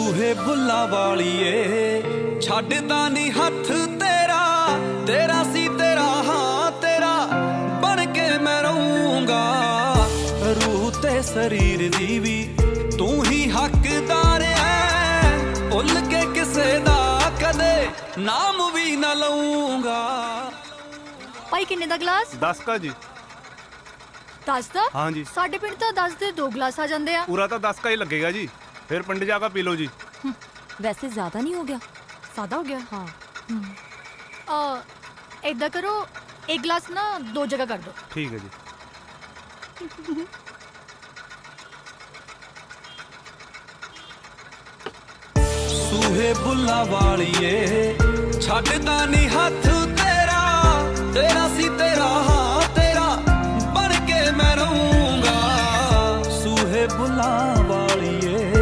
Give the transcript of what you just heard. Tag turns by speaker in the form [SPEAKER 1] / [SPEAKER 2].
[SPEAKER 1] ਸੂਹੇ ਬੁੱਲਾ ਵਾਲੀਏ ਛੱਡਦਾ ਨੀ ਹੱਥ ਤੇਰਾ, ਤੇਰਾ ਸੀ ਤੇਰਾ ਹਾਂ ਤੇਰਾ ਬਣ ਕੇ ਮੈਂ ਰਹੂੰਗਾ। ਰੂਹ ਤੇ ਸਰੀਰ ਦੀ ਵੀ ਤੂੰ ਹੀ ਹੱਕਦਾਰ ਐ, ਭੁੱਲ ਕੇ ਕਿਸੇ ਦਾ ਕਦੇ ਨਾਮ ਵੀ ਨਾ ਲਊਂਗਾ।
[SPEAKER 2] ਭਾਈ ਕਿੰਨੇ ਦਾ ਗਲਾਸ?
[SPEAKER 3] 10 का जी।
[SPEAKER 2] 10 ਦਾ?
[SPEAKER 3] हाँ जी।
[SPEAKER 2] ਸਾਡੇ ਪਿੰਡ ਤਾਂ 10 ਦੇ 2 ਗਲਾਸ ਆ ਜਾਂਦੇ ਆ।
[SPEAKER 3] पूरा तो 10 का ही लगेगा जी, फिर पंडित जी का पी लो जी।
[SPEAKER 4] वैसे ज्यादा नहीं हो गया?
[SPEAKER 2] ਸਾਦਾ ਹੋ ਗਿਆ।
[SPEAKER 4] हाँ।
[SPEAKER 2] ਏਦਾਂ ਕਰੋ, ਇੱਕ ਗਲਾਸ ਨਾ 2 ਜਗ੍ਹਾ ਕਰ ਦਿਓ।
[SPEAKER 3] ठीक है जी।
[SPEAKER 1] ਸੂਹੇ ਬੁੱਲਾ ਵਾਲੀਏ ਛੱਡਦਾ ਨੀ ਹੱਥ ਤੇਰਾ, ਤੇਰਾ ਸੀ ਤੇਰਾ ਹਾਂ ਤੇਰਾ ਬਣ ਕੇ ਮੈਂ ਰਹੂੰਗਾ। ਸੂਹੇ ਬੁੱਲਾ ਵਾਲੀਏ